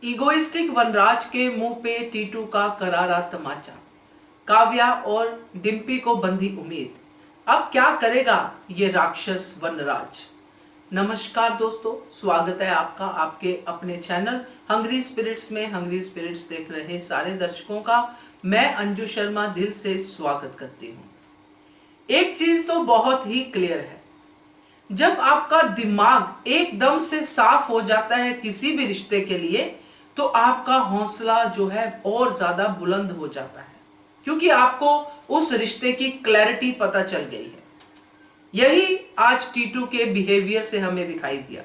Egoistic वनराज के मुंह पे टीटू का करारा तमाचा। काव्या और डिम्पी को बंधी उम्मीद। अब क्या करेगा ये राक्षस वनराज। नमस्कार दोस्तों, स्वागत है आपका आपके अपने चैनल हंग्री स्पिरिट्स में। हंग्री स्पिरिट्स देख रहे सारे दर्शकों का मैं अंजू शर्मा दिल से स्वागत करती हूँ। एक चीज तो बहुत ही क्लियर है, जब आपका दिमाग एकदम से साफ हो जाता है किसी भी रिश्ते के लिए, तो आपका हौसला जो है और ज्यादा बुलंद हो जाता है, क्योंकि आपको उस रिश्ते की क्लैरिटी पता चल गई है। यही आज टीटू के बिहेवियर से हमें दिखाई दिया।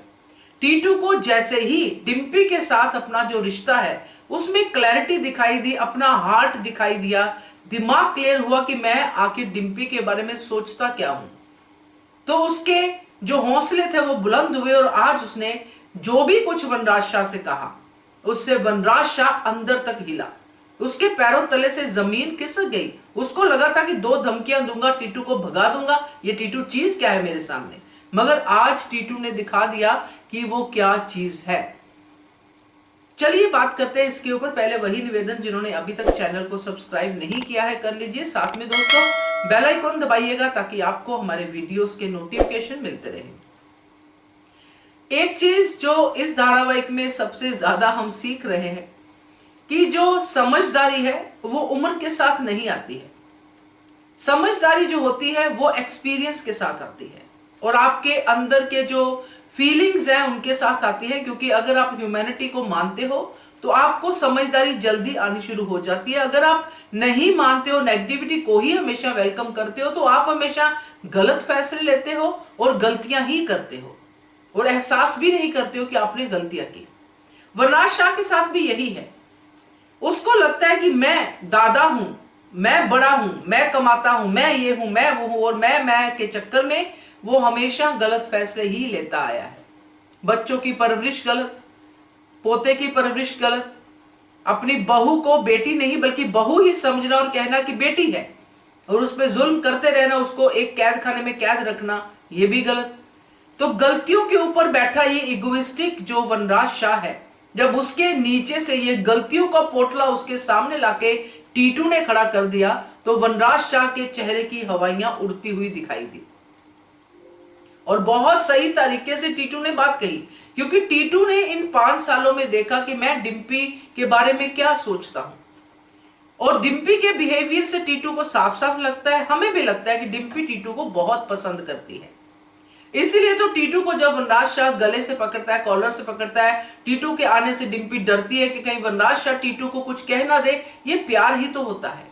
टीटू को जैसे ही डिम्पी के साथ अपना जो रिश्ता है उसमें क्लैरिटी दिखाई दी, अपना हार्ट दिखाई दिया, दिमाग क्लियर हुआ कि मैं आखिर डिम्पी के बारे में सोचता क्या हूं, तो उसके जो हौसले थे वो बुलंद हुए और आज उसने जो भी कुछ वनराज शाह से कहा, उससे वनराज शाह अंदर तक हिला। उसके पैरों तले से जमीन खिसक गई। उसको लगा था कि दो धमकियां दूंगा, टीटू को भगा दूंगा, ये टीटू चीज क्या है मेरे सामने। मगर आज टीटू ने दिखा दिया कि वो क्या चीज है। चलिए बात करते हैं इसके ऊपर। पहले वही निवेदन, जिन्होंने अभी तक चैनल को सब्सक्राइब नहीं किया है कर लीजिए। साथ में दोस्तों बेल आइकन दबाइएगा ताकि आपको हमारे वीडियोस के नोटिफिकेशन मिलते रहें। एक चीज जो इस धारावाहिक में सबसे ज्यादा हम सीख रहे हैं कि जो समझदारी है वो उम्र के साथ नहीं आती है। समझदारी जो होती है वो एक्सपीरियंस के साथ आती है और आपके अंदर के जो फीलिंग्स हैं उनके साथ आती है। क्योंकि अगर आप ह्यूमैनिटी को मानते हो तो आपको समझदारी जल्दी आनी शुरू हो जाती है। अगर आप नहीं मानते हो, नेगेटिविटी को ही हमेशा वेलकम करते हो, तो आप हमेशा गलत फैसले लेते हो और गलतियां ही करते हो और एहसास भी नहीं करते हो कि आपने गलतियां की। वनराज शाह के साथ भी यही है। उसको लगता है कि मैं दादा हूं, मैं बड़ा हूं, मैं कमाता हूं, मैं ये हूं, मैं वो हूं, और मैं के चक्कर में वो हमेशा गलत फैसले ही लेता आया है। बच्चों की परवरिश गलत, पोते की परवरिश गलत, अपनी बहू को बेटी नहीं बल्कि बहू ही समझना और कहना कि बेटी है, और उस पर जुल्म करते रहना, उसको एक कैद खाने में कैद रखना, ये भी गलत। तो गलतियों के ऊपर बैठा ये इगोइस्टिक जो वनराज शाह है, जब उसके नीचे से ये गलतियों का पोटला उसके सामने लाके टीटू ने खड़ा कर दिया, तो वनराज शाह के चेहरे की हवाइयां उड़ती हुई दिखाई दी। और बहुत सही तरीके से टीटू ने बात कही, क्योंकि टीटू ने इन 5 सालों में देखा कि मैं डिम्पी के बारे में क्या सोचता हूं। और डिम्पी के बिहेवियर से टीटू को साफ साफ लगता है, हमें भी लगता है कि डिम्पी टीटू को बहुत पसंद करती है। इसीलिए तो टीटू को जब वनराज शाह गले से पकड़ता है, कॉलर से पकड़ता है, टीटू के आने से डिम्पी डरती है कि कहीं वनराज शाह टीटू को कुछ कह ना दे। ये प्यार ही तो होता है।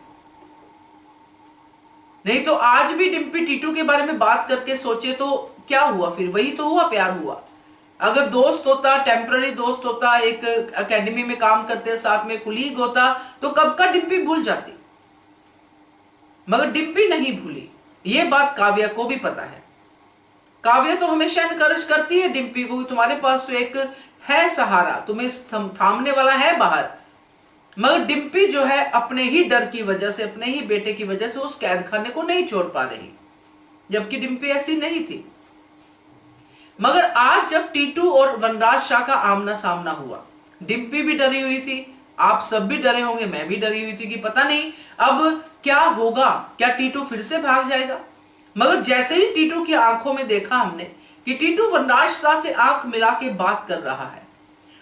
नहीं तो आज भी डिम्पी टीटू के बारे में बात करके सोचे तो क्या हुआ, फिर वही तो हुआ, प्यार हुआ। अगर दोस्त होता, टेम्पररी दोस्त होता, एक एकेडमी में काम करते साथ में कुलीग होता, तो कब का डिम्पी भूल जाती। मगर डिम्पी नहीं भूली। ये बात काव्या को भी पता है। काव्या तो हमेशा एनकरेज करती है डिम्पी को, तुम्हारे पास तो एक है सहारा, तुम्हें थामने वाला है बाहर। मगर डिम्पी जो है अपने ही डर की वजह से, अपने ही बेटे की वजह से उस कैद खाने को नहीं छोड़ पा रही, जबकि डिम्पी ऐसी नहीं थी। मगर आज जब टीटू और वनराज शाह का आमना सामना हुआ, डिम्पी भी डरी हुई थी, आप सब भी डरे होंगे, मैं भी डरी हुई थी कि पता नहीं अब क्या होगा, क्या टीटू फिर से भाग जाएगा। मगर जैसे ही टीटू की आंखों में देखा हमने कि टीटू वनराज शाह से आंख मिला के बात कर रहा है,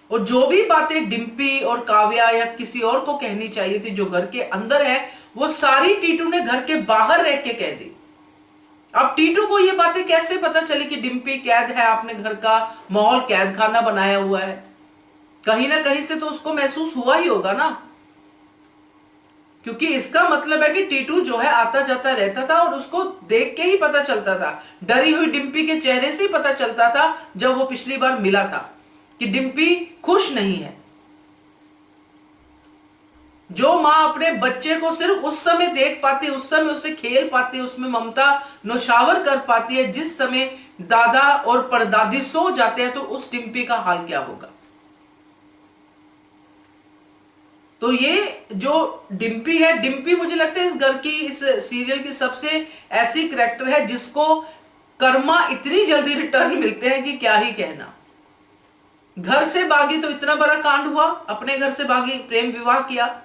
और जो भी बातें डिम्पी और काव्या या किसी और को कहनी चाहिए थी जो घर के अंदर है, वो सारी टीटू ने घर के बाहर रह के कह दी। अब टीटू को ये बातें कैसे पता चली कि डिम्पी कैद है, आपने घर का माहौल कैद खाना बनाया हुआ है। कहीं ना कहीं से तो उसको महसूस हुआ ही होगा ना, क्योंकि इसका मतलब है कि टीटू जो है आता जाता रहता था और उसको देख के ही पता चलता था, डरी हुई डिम्पी के चेहरे से ही पता चलता था जब वो पिछली बार मिला था कि डिम्पी खुश नहीं है। जो माँ अपने बच्चे को सिर्फ उस समय देख पाती है, उस समय उसे खेल पाती है, उसमें ममता नौशावर कर पाती है, जिस समय दादा और परदादी सो जाते हैं, तो उस डिम्पी का हाल क्या होगा। तो ये जो डिम्पी है, डिम्पी मुझे लगता है इस घर की, इस सीरियल की सबसे ऐसी कैरेक्टर है जिसको कर्मा इतनी जल्दी रिटर्न मिलते हैं कि क्या ही कहना। घर से भागी तो इतना बड़ा कांड हुआ, अपने घर से भागी, प्रेम विवाह किया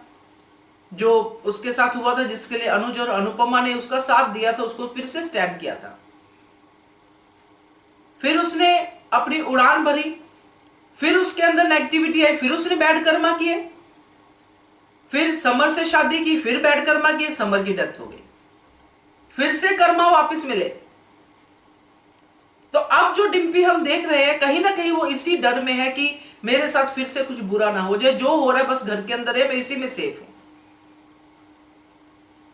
जो उसके साथ हुआ था, जिसके लिए अनुज और अनुपमा ने उसका साथ दिया था, उसको फिर से स्टैंड किया था। फिर उसने अपनी उड़ान भरी, फिर उसके अंदर नेगेटिविटी आई, फिर उसने बैड कर्मा किए, फिर समर से शादी की, फिर बैड कर्मा किए, समर की डेथ हो गई, फिर से कर्मा वापस मिले। तो अब जो डिम्पी हम देख रहे हैं, कहीं ना कहीं वो इसी डर में है कि मेरे साथ फिर से कुछ बुरा ना हो जाए, जो हो रहा है बस घर के अंदर है, मैं इसी में सेफ हूं।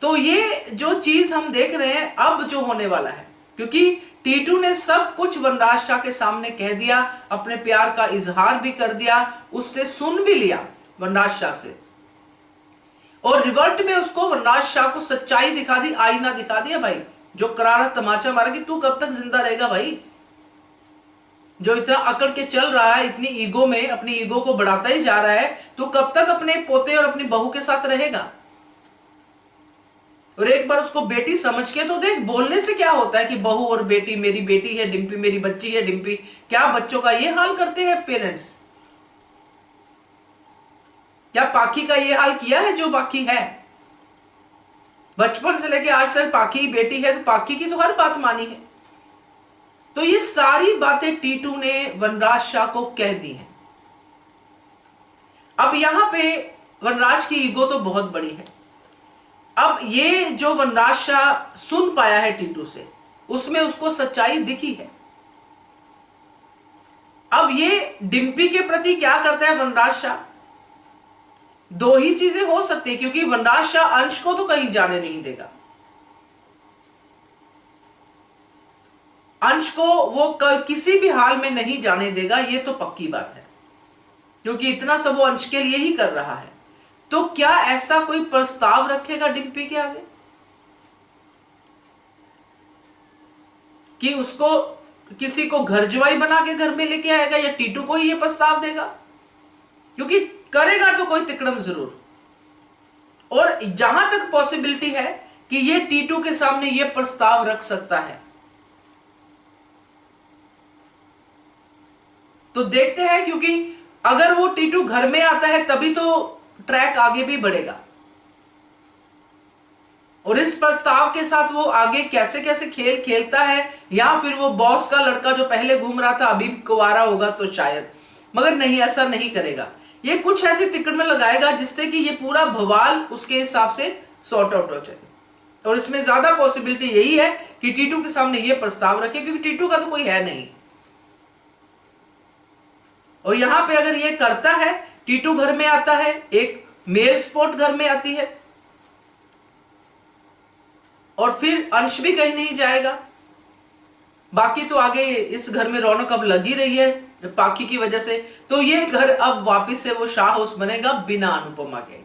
तो ये जो चीज हम देख रहे हैं अब जो होने वाला है, क्योंकि टीटू ने सब कुछ वनराज शाह के सामने कह दिया, अपने प्यार का इजहार भी कर दिया, उससे सुन भी लिया वनराज शाह से, और रिवर्ट में उसको वनराज शाह को सच्चाई दिखा दी, आईना दिखा दिया भाई, जो करारा तमाचा मारा कि तू कब तक जिंदा रहेगा भाई, जो इतना अकड़ के चल रहा है, इतनी ईगो में अपनी ईगो को बढ़ाता ही जा रहा है, तू कब तक अपने पोते और अपनी बहू के साथ रहेगा। और एक बार उसको बेटी समझ के तो देख, बोलने से क्या होता है कि बहू और बेटी, मेरी बेटी है डिम्पी, मेरी बच्ची है डिम्पी, क्या बच्चों का ये हाल करते हैं पेरेंट्स? क्या पाखी का ये हाल किया है जो बाकी है? बचपन से लेके आज तक पाखी बेटी है तो पाखी की तो हर बात मानी है। तो ये सारी बातें टीटू ने वनराज शाह को कह दी हैं। अब यहां पे वनराज की ईगो तो बहुत बड़ी है। अब ये जो वनराज शाह सुन पाया है टीटू से, उसमें उसको सच्चाई दिखी है। अब ये डिम्पी के प्रति क्या करता है वनराज शाह? दो ही चीजें हो सकती है, क्योंकि वनराज शाह अंश को तो कहीं जाने नहीं देगा, अंश को वो किसी भी हाल में नहीं जाने देगा, ये तो पक्की बात है, क्योंकि इतना सब वो अंश के लिए ही कर रहा है। तो क्या ऐसा कोई प्रस्ताव रखेगा डिम्पी के आगे कि उसको किसी को घर जवाई बना के घर में लेके आएगा, या टीटू को ही ये प्रस्ताव देगा? क्योंकि करेगा तो कोई तिकड़म जरूर, और जहां तक पॉसिबिलिटी है कि ये टीटू के सामने ये प्रस्ताव रख सकता है। तो देखते हैं, क्योंकि अगर वो टीटू घर में आता है तभी तो ट्रैक आगे भी बढ़ेगा, और इस प्रस्ताव के साथ वो आगे कैसे कैसे खेल खेलता है, या फिर वो बॉस का लड़का जो पहले घूम रहा था अभी कुंवारा होगा तो शायद, मगर नहीं, ऐसा नहीं करेगा। ये कुछ ऐसी तिकड़ में लगाएगा जिससे कि ये पूरा भवाल उसके हिसाब से सॉर्ट आउट हो जाए, और इसमें ज्यादा पॉसिबिलिटी यही है कि टीटू के सामने ये प्रस्ताव रखे, क्योंकि टीटू का तो कोई है नहीं। और यहां पे अगर ये करता है, टीटू घर में आता है, एक मेल स्पोर्ट घर में आती है, और फिर अंश भी कहीं नहीं जाएगा। बाकी तो आगे इस घर में रौनक अब लगी रही है पाखी की वजह से, तो ये घर अब वापिस से वो शाह हाउस बनेगा बिना अनुपमा के,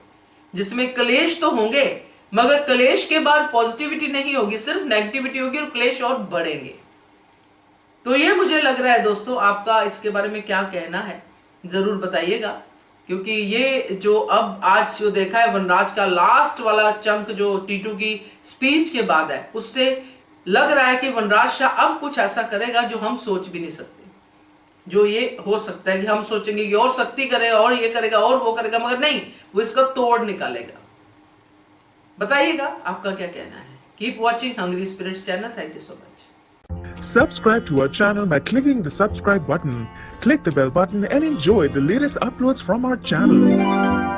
जिसमें क्लेश तो होंगे, मगर क्लेश के बाद पॉजिटिविटी नहीं होगी, सिर्फ नेगेटिविटी होगी, और क्लेश और बढ़ेंगे। तो ये मुझे लग रहा है दोस्तों, आपका इसके बारे में क्या कहना है जरूर बताइएगा, क्योंकि ये जो अब आज जो देखा है वनराज का लास्ट वाला चंक जो टीटू की स्पीच के बाद है, उससे लग रहा है कि वनराज शाह अब कुछ ऐसा करेगा जो हम सोच भी नहीं सकते। जो ये हो सकता है कि हम सोचेंगे कि और सख्ती करेगा और ये करेगा और वो करेगा, मगर नहीं, वो इसका तोड़ निकालेगा। बताइएगा आपका क्या कहना है। Keep watching Hungry Spirits channel. Thank you so much. Subscribe to our channel by clicking the subscribe button. Click the bell button and enjoy the latest uploads from our channel.